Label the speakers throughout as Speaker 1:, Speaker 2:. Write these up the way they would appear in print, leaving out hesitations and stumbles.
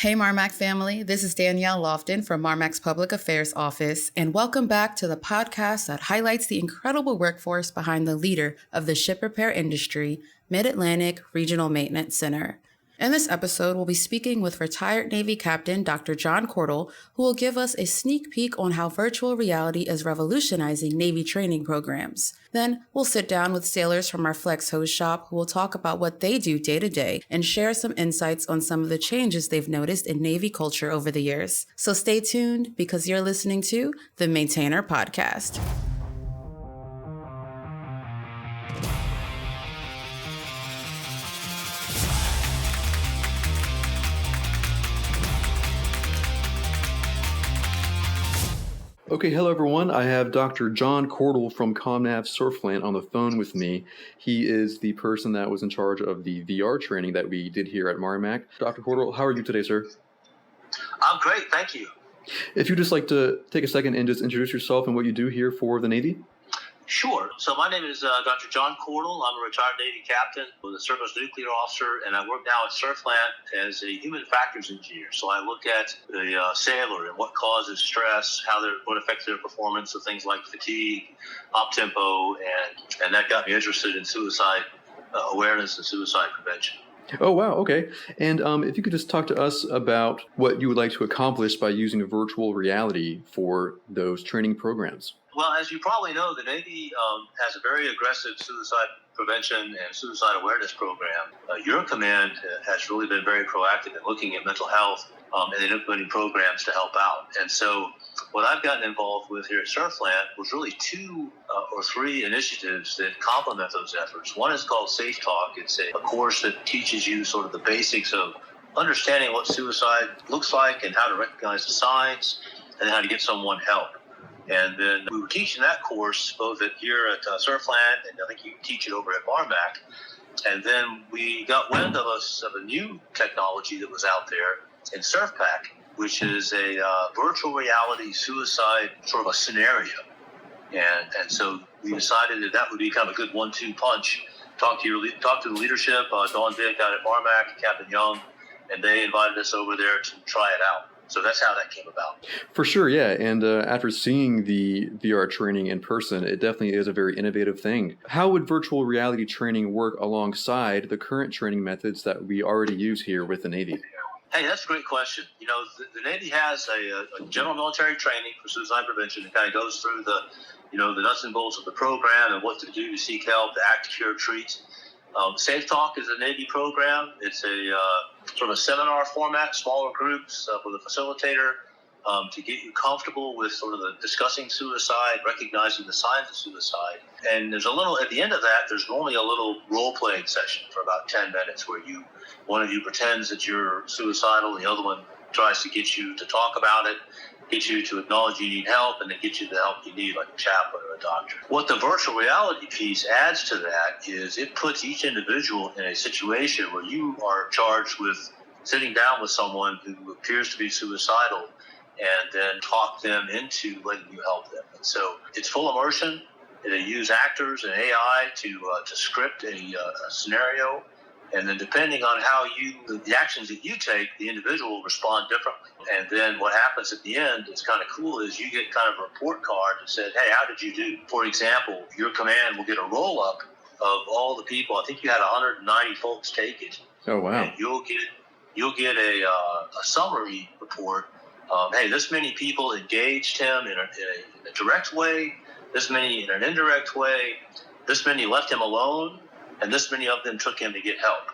Speaker 1: Hey MARMC family, this is Danielle Lofton from MARMC's Public Affairs Office, and welcome back to the podcast that highlights the incredible workforce behind the leader of the ship repair industry, Mid-Atlantic Regional Maintenance Center. In this episode, we'll be speaking with retired Navy Captain Dr. John Cordol, who will give us a sneak peek on how virtual reality is revolutionizing Navy training programs. Then we'll sit down with sailors from our Flex Hose shop who will talk about what they do day to day and share some insights on some of the changes they've noticed in Navy culture over the years. So stay tuned because you're listening to the Maintainer Podcast.
Speaker 2: Okay, hello everyone. I have Dr. John Cordol from ComNav Surfland on the phone with me. He is the person that was in charge of the VR training that we did here at MARMC. Dr. Cordol, how are you today, sir?
Speaker 3: I'm great, thank you.
Speaker 2: If you'd just like to take a second and just introduce yourself and what you do here for the Navy.
Speaker 3: Sure. So my name is Dr. John Cordol. I'm a retired Navy captain with a surface nuclear officer, and I work now at Surfland as a human factors engineer. So I look at the sailor and what causes stress, what affects their performance, so things like fatigue, op tempo, and that got me interested in suicide awareness and suicide prevention.
Speaker 2: Oh, wow. Okay. And if you could just talk to us about what you would like to accomplish by using virtual reality for those training programs.
Speaker 3: Well, as you probably know, the Navy has a very aggressive suicide prevention and suicide awareness program. Your command has really been very proactive in looking at mental health and implementing programs to help out. And so what I've gotten involved with here at Surfland was really two or three initiatives that complement those efforts. One is called Safe Talk. It's a course that teaches you sort of the basics of understanding what suicide looks like and how to recognize the signs and how to get someone help. And then we were teaching that course both here at Surfland, and I think you teach it over at MARMC. And then we got wind of a new technology that was out there in SurfPack, which is a virtual reality suicide sort of a scenario. And so we decided that would be kind of a good 1-2 punch. Talk to the leadership, Dawn Dick out at MARMC, Captain Young, and they invited us over there to try it out. So that's how that came about.
Speaker 2: For sure, yeah. And after seeing the VR training in person, it definitely is a very innovative thing. How would virtual reality training work alongside the current training methods that we already use here with the Navy?
Speaker 3: Hey, that's a great question. You know, the Navy has a general military training for suicide prevention. It kind of goes through the nuts and bolts of the program and what to do to seek help, to act, cure, treat. Safe Talk is a Navy program. It's a sort of a seminar format, smaller groups with a facilitator to get you comfortable with sort of the discussing suicide, recognizing the signs of suicide. And there's at the end of that, there's normally a little role-playing session for about 10 minutes where one of you pretends that you're suicidal and the other one tries to get you to talk about it, get you to acknowledge you need help, and then get you the help you need, like a chaplain or a doctor. What the virtual reality piece adds to that is it puts each individual in a situation where you are charged with sitting down with someone who appears to be suicidal and then talk them into letting you help them. And so it's full immersion. They use actors and AI to script a scenario. And then depending on the actions that you take, the individual will respond differently. And then what happens at the end is kind of cool is you get kind of a report card that says, hey, how did you do? For example, your command will get a roll-up of all the people. I think you had 190 folks take it.
Speaker 2: Oh, wow.
Speaker 3: And you'll get a summary report. Hey, this many people engaged him in a direct way, this many in an indirect way, this many left him alone, and this many of them took him to get help,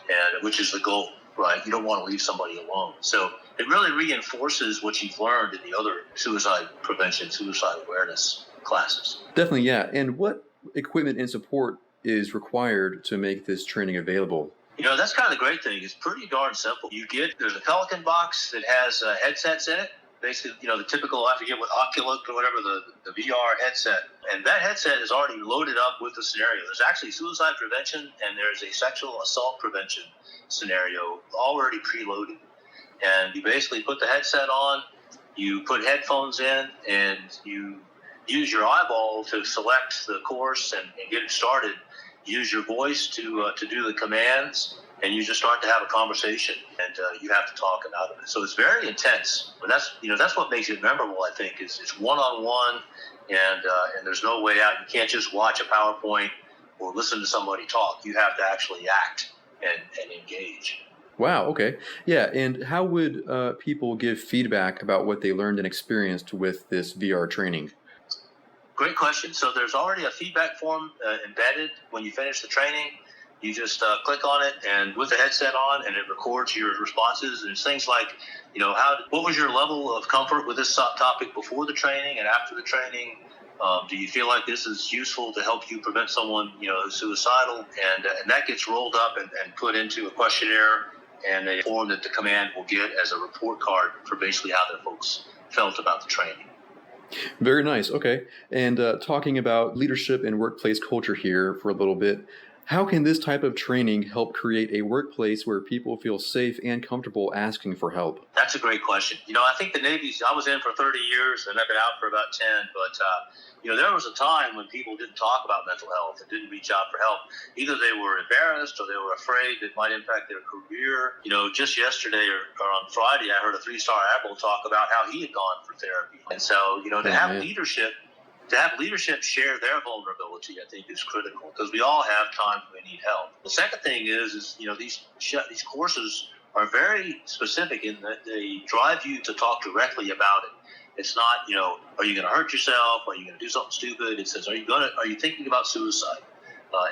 Speaker 3: and which is the goal, right? You don't want to leave somebody alone. So it really reinforces what you've learned in the other suicide prevention, suicide awareness classes.
Speaker 2: Definitely, yeah. And what equipment and support is required to make this training available?
Speaker 3: You know, that's kind of the great thing. It's pretty darn simple. There's a Pelican box that has headsets in it. Basically, the typical, I forget what, Oculus or whatever, the VR headset. And that headset is already loaded up with the scenario. There's actually suicide prevention and there's a sexual assault prevention scenario already preloaded. And you basically put the headset on, you put headphones in, and you use your eyeball to select the course and get it started. Use your voice to do the commands, and you just start to have a conversation, and you have to talk about it. So it's very intense, but that's what makes it memorable. I think is it's one-on-one, and there's no way out. You can't just watch a PowerPoint or listen to somebody talk. You have to actually act and engage.
Speaker 2: Wow, okay. Yeah, and how would people give feedback about what they learned and experienced with this VR training?
Speaker 3: Great question. So there's already a feedback form embedded when you finish the training. You just click on it, and with the headset on, and it records your responses. And it's things like, what was your level of comfort with this topic before the training and after the training? Do you feel like this is useful to help you prevent someone, who's suicidal? And that gets rolled up and put into a questionnaire and a form that the command will get as a report card for basically how their folks felt about the training.
Speaker 2: Very nice. Okay. And talking about leadership and workplace culture here for a little bit, how can this type of training help create a workplace where people feel safe and comfortable asking for help?
Speaker 3: That's a great question. I think the Navy's, I was in for 30 years and I've been out for about 10, but there was a time when people didn't talk about mental health and didn't reach out for help. Either they were embarrassed or they were afraid it might impact their career. Just yesterday or on Friday, I heard a 3-star admiral talk about how he had gone for therapy. And so, to have leadership share their vulnerability, I think, is critical, because we all have times when we need help. The second thing is these courses are very specific in that they drive you to talk directly about it. It's not, are you going to hurt yourself? Are you going to do something stupid? It says, are you thinking about suicide?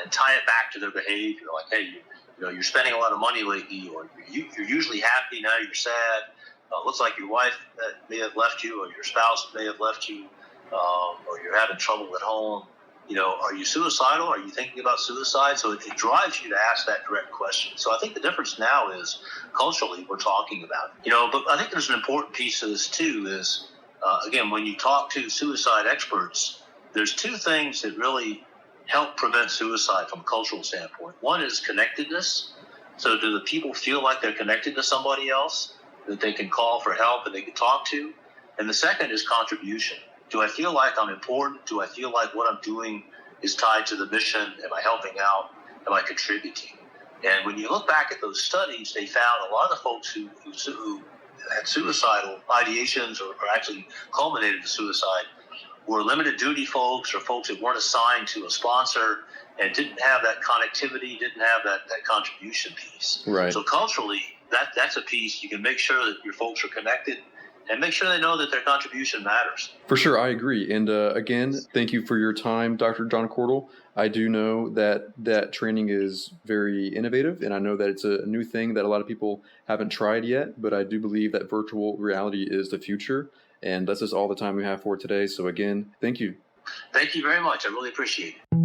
Speaker 3: And tie it back to their behavior. Like, hey, you're spending a lot of money lately, or you're usually happy, now you're sad. Looks like your wife may have left you, or your spouse may have left you. Or you're having trouble at home, are you suicidal? Are you thinking about suicide? So it drives you to ask that direct question. So I think the difference now is culturally we're talking about it. But I think there's an important piece of this too is, again, when you talk to suicide experts, there's two things that really help prevent suicide from a cultural standpoint. One is connectedness. So do the people feel like they're connected to somebody else that they can call for help and they can talk to? And the second is contribution. Do I feel like I'm important? Do I feel like what I'm doing is tied to the mission? Am I helping out? Am I contributing? And when you look back at those studies, they found a lot of the folks who had suicidal ideations or actually culminated to suicide were limited duty folks or folks that weren't assigned to a sponsor and didn't have that connectivity, didn't have that contribution piece.
Speaker 2: Right.
Speaker 3: So culturally, that's a piece. You can make sure that your folks are connected and make sure they know that their contribution matters.
Speaker 2: For sure, I agree. And again, thank you for your time, Dr. John Cordol. I do know that training is very innovative, and I know that it's a new thing that a lot of people haven't tried yet, but I do believe that virtual reality is the future, and that's just all the time we have for today. So again, thank you.
Speaker 3: Thank you very much. I really appreciate it.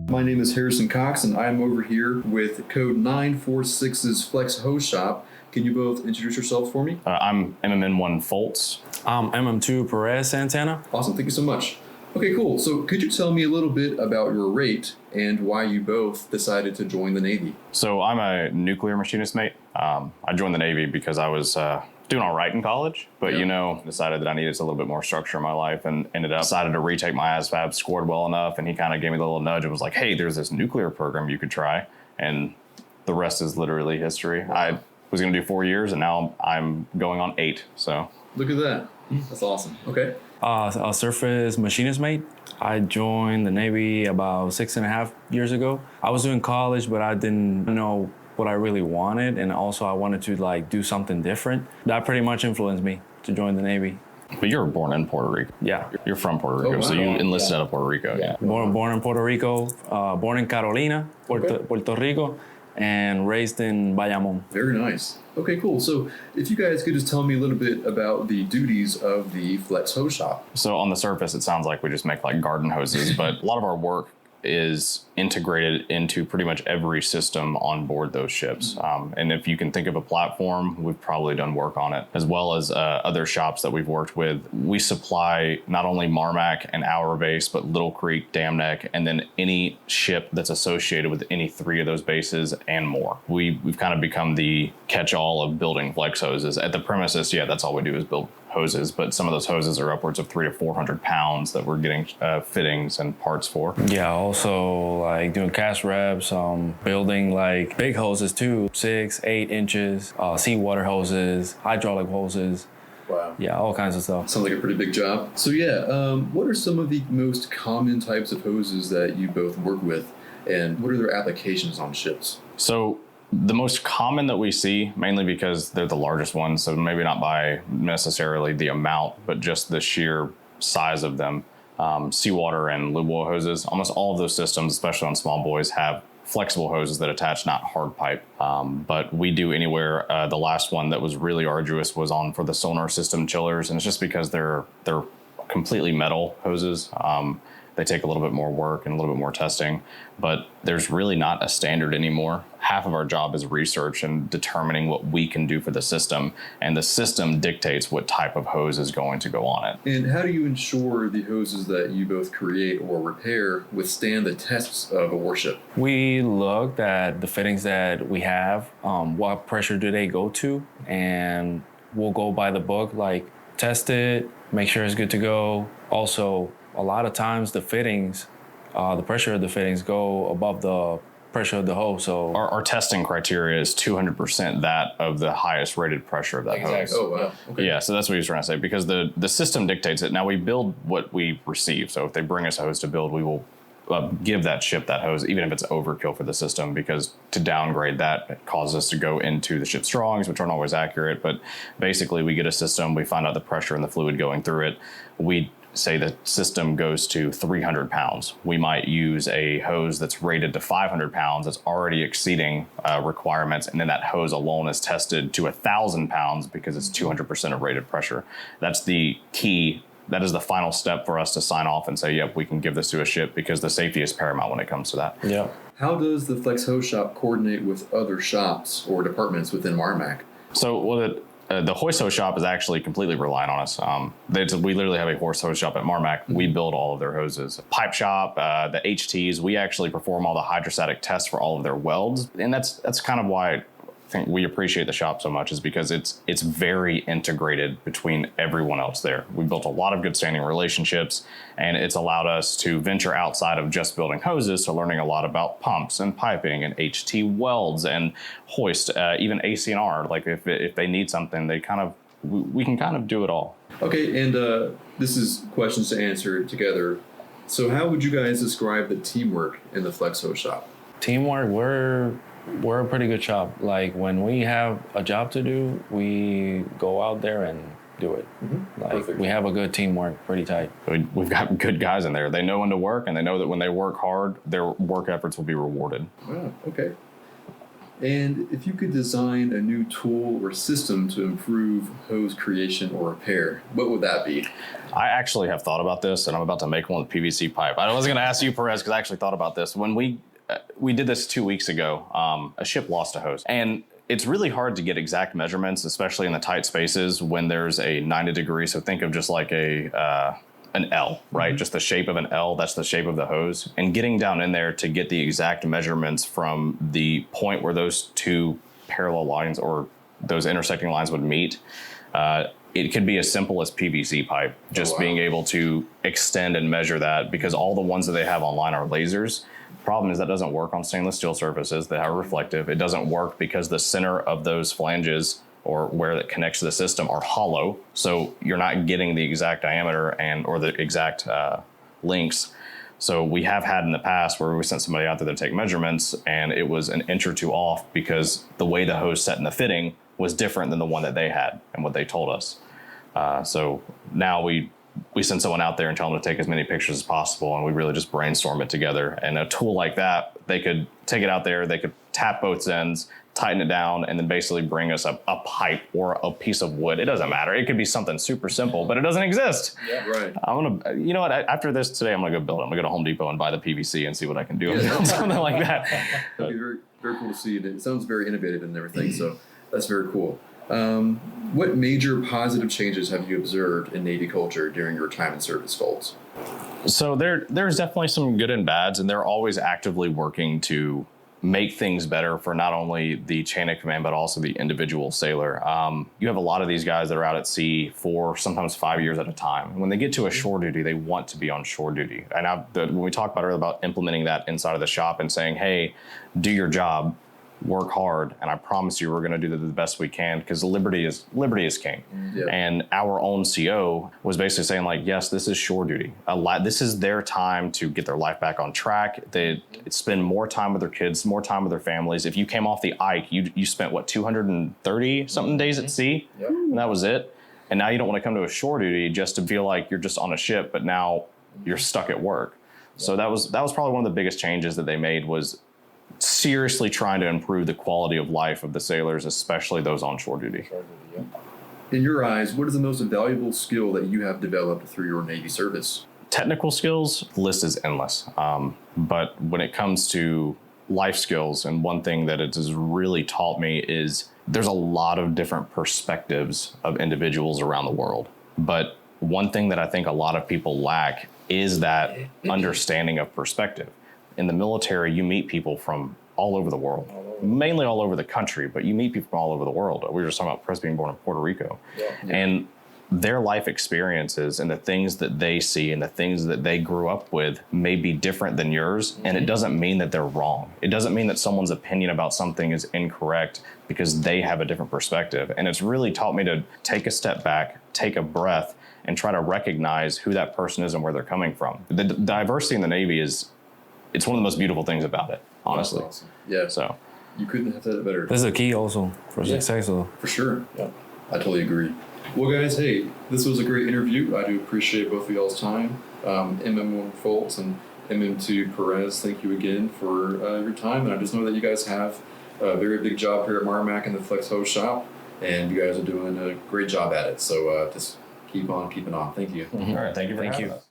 Speaker 2: My name is Harrison Cox, and I'm over here with Code 946's Flex Hose Shop. Can you both introduce yourselves for me?
Speaker 4: I'm MMN1 Folts.
Speaker 5: I'm MM2 Perez Santana.
Speaker 2: Awesome, thank you so much. Okay, cool. So could you tell me a little bit about your rate and why you both decided to join the Navy?
Speaker 4: So I'm a nuclear machinist mate. I joined the Navy because I was doing all right in college, but decided that I needed a little bit more structure in my life and decided to retake my ASVAB, scored well enough, and he kind of gave me the little nudge and was like, hey, there's this nuclear program you could try, and the rest is literally history. Wow. I was going to do 4 years, and now I'm going on 8, so.
Speaker 2: Look at that. That's awesome. Okay.
Speaker 5: A surface machinist mate. I joined the Navy about 6.5 years ago. I was doing college, but I didn't know what I really wanted, and also I wanted to do something different. That pretty much influenced me to join the Navy.
Speaker 4: But you were born in Puerto Rico.
Speaker 5: Yeah.
Speaker 4: You're from Puerto Rico, so you enlisted out of Puerto Rico.
Speaker 5: Yeah. Born in Puerto Rico, born in Carolina, Puerto Rico, and raised in Bayamon.
Speaker 2: Very nice. Okay, cool. So if you guys could just tell me a little bit about the duties of the Flex Hose Shop.
Speaker 4: So on the surface, it sounds like we just make garden hoses, but a lot of our work is integrated into pretty much every system on board those ships. And if you can think of a platform, we've probably done work on it, as well as other shops that we've worked with. We supply not only MARMC and Hour Base, but Little Creek, Dam Neck, and then any ship that's associated with any 3 of those bases and more. We've kind of become the catch-all of building flex hoses. At the premises, that's all we do is build hoses, but some of those hoses are upwards of 300 to 400 pounds that we're getting fittings and parts for.
Speaker 5: Yeah, also like doing cast reps, building like big hoses too, 6-8 inches, seawater hoses, hydraulic hoses.
Speaker 2: Wow.
Speaker 5: Yeah, all kinds of stuff.
Speaker 2: Sounds like a pretty big job. So what are some of the most common types of hoses that you both work with, and what are their applications on ships?
Speaker 4: So the most common that we see, mainly because they're the largest ones, so maybe not by necessarily the amount, but just the sheer size of them, seawater and lube oil hoses. Almost all of those systems, especially on small buoys, have flexible hoses that attach, not hard pipe. But we do anywhere. The last one that was really arduous was on for the sonar system chillers, and it's just because they're completely metal hoses. They take a little bit more work and a little bit more testing, but there's really not a standard anymore. Half of our job is research and determining what we can do for the system, and the system dictates what type of hose is going to go on it.
Speaker 2: And how do you ensure the hoses that you both create or repair withstand the tests of a warship?
Speaker 5: We looked at the fittings that we have, what pressure do they go to, and we'll go by the book, like test it, make sure it's good to go. Also, a lot of times the fittings, the pressure of the fittings go above the pressure of the hose. So
Speaker 4: our testing criteria is 200% that of the highest rated pressure of that hose.
Speaker 2: Oh, wow. Okay.
Speaker 4: Yeah, so that's what he's trying to say, because the system dictates it. Now we build what we receive. So if they bring us a hose to build, we will give that ship that hose, even if it's overkill for the system, because to downgrade that, it causes us to go into the ship's drawings, which aren't always accurate. But basically, we get a system, we find out the pressure and the fluid going through it. We say the system goes to 300 pounds. We might use a hose that's rated to 500 pounds that's already exceeding requirements, and then that hose alone is tested to 1,000 pounds because it's 200% of rated pressure. That's the key. That is the final step for us to sign off and say, yep, we can give this to a ship, because the safety is paramount when it comes to that.
Speaker 5: yeah.
Speaker 2: How does the Flex Hose Shop coordinate with other shops or departments within MARMC?
Speaker 4: So the hoist hose shop is actually completely reliant on us. We literally have a hoist hose shop at MARMC. We build all of their hoses. Pipe shop, the HTs, we actually perform all the hydrostatic tests for all of their welds. And that's kind of why I think we appreciate the shop so much, is because it's very integrated between everyone else there. We built a lot of good standing relationships, and it's allowed us to venture outside of just building hoses to learning a lot about pumps and piping and HT welds and hoist, even AC&R. Like if they need something, we can kind of do it all.
Speaker 2: Okay, and this is questions to answer together. So how would you guys describe the teamwork in the Flex Hose Shop?
Speaker 5: Teamwork, we're a pretty good shop. Like when we have a job to do, we go out there and do it. Mm-hmm. Like perfect. We have a good teamwork, pretty tight.
Speaker 4: We've got good guys in there. They know when to work, and they know that when they work hard, their work efforts will be rewarded.
Speaker 2: Wow, okay. And if you could design a new tool or system to improve hose creation or repair, what would that be?
Speaker 4: I actually have thought about this, and I'm about to make one with PVC pipe. I was going to ask you, Perez, because I actually thought about this. When we did this 2 weeks ago, a ship lost a hose. And it's really hard to get exact measurements, especially in the tight spaces when there's a 90 degree. So think of just like an L, right? Mm-hmm. Just the shape of an L, that's the shape of the hose. And getting down in there to get the exact measurements from the point where those two parallel lines or those intersecting lines would meet, it could be as simple as PVC pipe, just being able to extend and measure that, because all the ones that they have online are lasers. Problem is that doesn't work on stainless steel surfaces that are reflective. It doesn't work because the center of those flanges, or where it connects to the system, are hollow. So you're not getting the exact diameter or the exact lengths. So we have had in the past where we sent somebody out there to take measurements, and it was an inch or two off because the way the hose set in the fitting was different than the one that they had and what they told us. So now we send someone out there and tell them to take as many pictures as possible, and we really just brainstorm it together. And a tool like that, they could take it out there, they could tap both ends, tighten it down, and then basically bring us a pipe or a piece of wood. It doesn't matter. It could be something super simple, but it doesn't exist.
Speaker 2: Yeah, right.
Speaker 4: You know what? After this today, I'm gonna go build it. I'm gonna go to Home Depot and buy the PVC and see what I can do. Yeah, something like that.
Speaker 2: That'd be very, very cool to see. It sounds very innovative and everything, so that's very cool. What major positive changes have you observed in Navy culture during your time in service, Folts?
Speaker 4: So there's definitely some good and bads, and they're always actively working to make things better for not only the chain of command, but also the individual sailor. You have a lot of these guys that are out at sea for sometimes 5 years at a time. And when they get to a shore duty, they want to be on shore duty. And when we talked about earlier about implementing that inside of the shop and saying, hey, do your job, work hard, and I promise you we're going to do the best we can, because liberty is king. Yep. And our own CO was basically saying, like, yes, this is shore duty. This is their time to get their life back on track. They spend more time with their kids, more time with their families. If you came off the Ike, you spent 230 something days at sea, yep. And that was it. And now you don't want to come to a shore duty just to feel like you're just on a ship, but now you're stuck at work. Yep. So that was probably one of the biggest changes that they made, was seriously trying to improve the quality of life of the sailors, especially those on shore duty.
Speaker 2: In your eyes, what is the most valuable skill that you have developed through your Navy service?
Speaker 4: Technical skills, the list is endless. But when it comes to life skills, and one thing that it has really taught me is there's a lot of different perspectives of individuals around the world. But one thing that I think a lot of people lack is that understanding of perspective. In the military, you meet people from all over the world, mainly all over the country, but you meet people from all over the world. We were just talking about Perez being born in Puerto Rico. Yeah. And their life experiences and the things that they see and the things that they grew up with may be different than yours. Mm-hmm. And it doesn't mean that they're wrong. It doesn't mean that someone's opinion about something is incorrect because they have a different perspective. And it's really taught me to take a step back, take a breath, and try to recognize who that person is and where they're coming from. The diversity in the Navy it's one of the most beautiful things about it, honestly.
Speaker 2: That's awesome. Yeah.
Speaker 4: So
Speaker 2: you couldn't have said it better.
Speaker 5: This is a key also for success.
Speaker 2: For sure. Yeah. I totally agree. Well, guys, hey, this was a great interview. I do appreciate both of y'all's time. MM1 Folts and MM2 Perez, thank you again for your time. And I just know that you guys have a very big job here at MARMC in the Flex Hose shop, and you guys are doing a great job at it. So just keep on keeping on. Thank you.
Speaker 4: Mm-hmm. All right. Thank you for having us.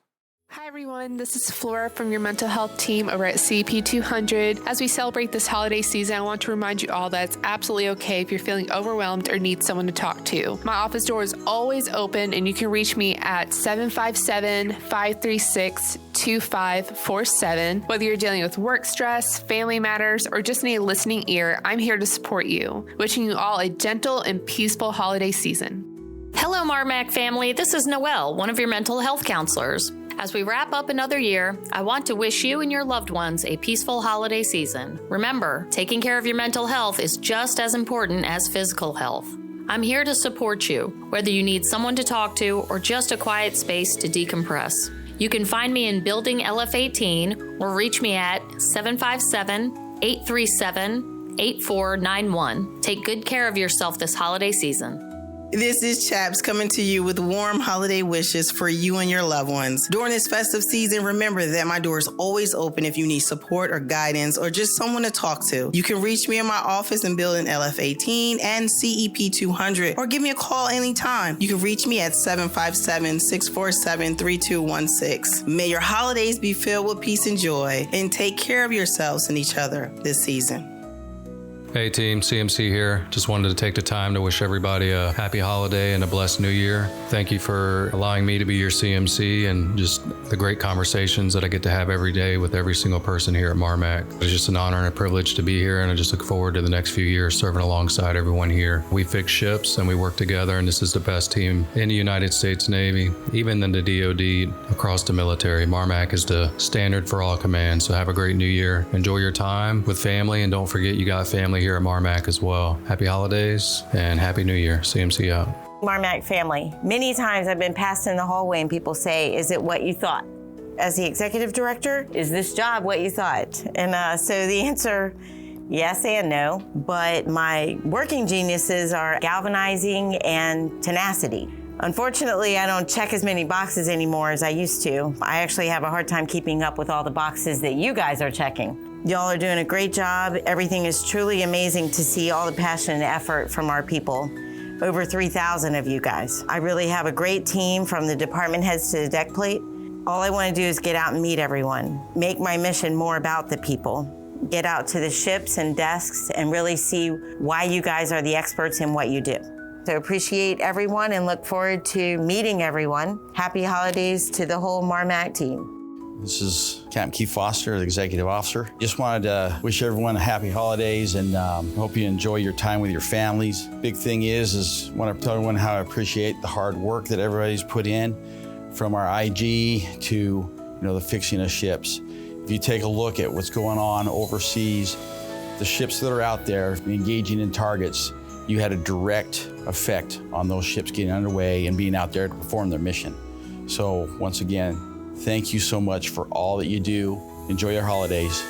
Speaker 6: Hi everyone, this is Flora from your mental health team over at CP200. As we celebrate this holiday season, I want to remind you all that it's absolutely okay if you're feeling overwhelmed or need someone to talk to. My office door is always open, and you can reach me at 757-536-2547. Whether you're dealing with work stress, family matters, or just need a listening ear, I'm here to support you. Wishing you all a gentle and peaceful holiday season.
Speaker 7: Hello, MARMC family. This is Noelle, one of your mental health counselors. As we wrap up another year, I want to wish you and your loved ones a peaceful holiday season. Remember, taking care of your mental health is just as important as physical health. I'm here to support you, whether you need someone to talk to or just a quiet space to decompress. You can find me in Building LF18 or reach me at 757-837-8491. Take good care of yourself this holiday season.
Speaker 8: This is Chaps coming to you with warm holiday wishes for you and your loved ones. During this festive season, remember that my door is always open if you need support or guidance or just someone to talk to. You can reach me in my office in Building LF18 and CEP200 or give me a call anytime. You can reach me at 757-647-3216. May your holidays be filled with peace and joy, and take care of yourselves and each other this season.
Speaker 9: Hey team, CMC here. Just wanted to take the time to wish everybody a happy holiday and a blessed new year. Thank you for allowing me to be your CMC and just the great conversations that I get to have every day with every single person here at MARMC. It's just an honor and a privilege to be here, and I just look forward to the next few years serving alongside everyone here. We fix ships and we work together, and this is the best team in the United States Navy, even in the DoD, across the military. MARMC is the standard for all commands. So have a great new year. Enjoy your time with family, and don't forget you got family here at MARMC as well. Happy holidays and Happy New Year. CMC out.
Speaker 10: MARMC family. Many times I've been passed in the hallway and people say, is it what you thought? As the executive director, is this job what you thought? And so the answer, yes and no, but my working geniuses are galvanizing and tenacity. Unfortunately, I don't check as many boxes anymore as I used to. I actually have a hard time keeping up with all the boxes that you guys are checking. Y'all are doing a great job. Everything is truly amazing to see all the passion and effort from our people. Over 3,000 of you guys. I really have a great team from the department heads to the deck plate. All I want to do is get out and meet everyone. Make my mission more about the people. Get out to the ships and desks and really see why you guys are the experts in what you do. So appreciate everyone and look forward to meeting everyone. Happy holidays to the whole MARMC team.
Speaker 11: This is Captain Keith Foster, the Executive Officer. Just wanted to wish everyone a happy holidays and hope you enjoy your time with your families. Big thing is want to tell everyone how I appreciate the hard work that everybody's put in, from our IG to the fixing of ships. If you take a look at what's going on overseas, the ships that are out there engaging in targets, you had a direct effect on those ships getting underway and being out there to perform their mission. So once again, thank you so much for all that you do. Enjoy your holidays.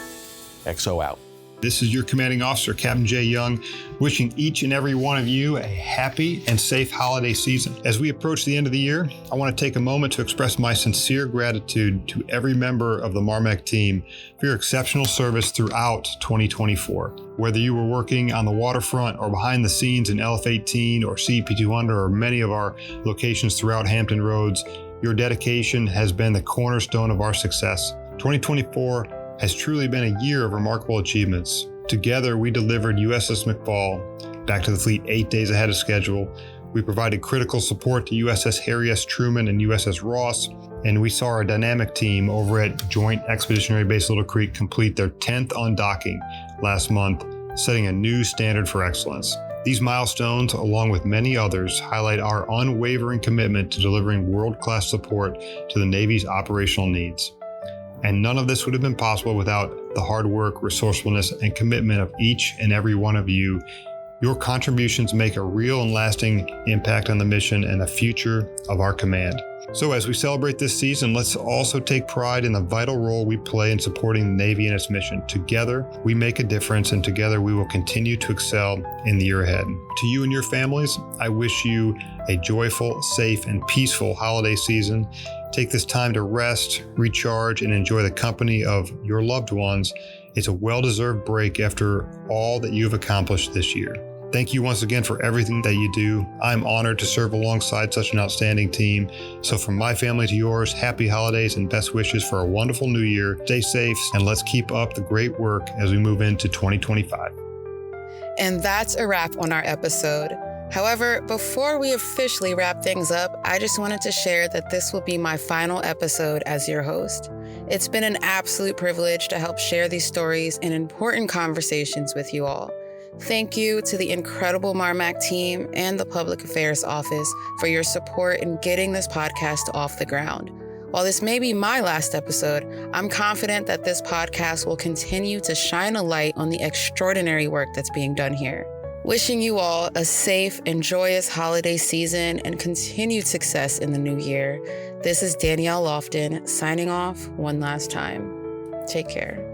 Speaker 11: XO out.
Speaker 12: This is your commanding officer, Captain Jay Young, wishing each and every one of you a happy and safe holiday season. As we approach the end of the year, I want to take a moment to express my sincere gratitude to every member of the MARMC team for your exceptional service throughout 2024. Whether you were working on the waterfront or behind the scenes in LF-18 or CP200 or many of our locations throughout Hampton Roads, your dedication has been the cornerstone of our success. 2024 has truly been a year of remarkable achievements. Together, we delivered USS McFall back to the fleet 8 days ahead of schedule. We provided critical support to USS Harry S. Truman and USS Ross, and we saw our dynamic team over at Joint Expeditionary Base Little Creek complete their 10th undocking last month, setting a new standard for excellence. These milestones, along with many others, highlight our unwavering commitment to delivering world-class support to the Navy's operational needs. And none of this would have been possible without the hard work, resourcefulness, and commitment of each and every one of you. Your contributions make a real and lasting impact on the mission and the future of our command. So as we celebrate this season, let's also take pride in the vital role we play in supporting the Navy and its mission. Together, we make a difference, and together we will continue to excel in the year ahead. To you and your families, I wish you a joyful, safe, and peaceful holiday season. Take this time to rest, recharge, and enjoy the company of your loved ones. It's a well-deserved break after all that you've accomplished this year. Thank you once again for everything that you do. I'm honored to serve alongside such an outstanding team. So from my family to yours, happy holidays and best wishes for a wonderful new year. Stay safe, and let's keep up the great work as we move into 2025.
Speaker 1: And that's a wrap on our episode. However, before we officially wrap things up, I just wanted to share that this will be my final episode as your host. It's been an absolute privilege to help share these stories and important conversations with you all. Thank you to the incredible MARMC team and the Public Affairs Office for your support in getting this podcast off the ground. While this may be my last episode, I'm confident that this podcast will continue to shine a light on the extraordinary work that's being done here. Wishing you all a safe and joyous holiday season and continued success in the new year. This is Danielle Lofton signing off one last time. Take care.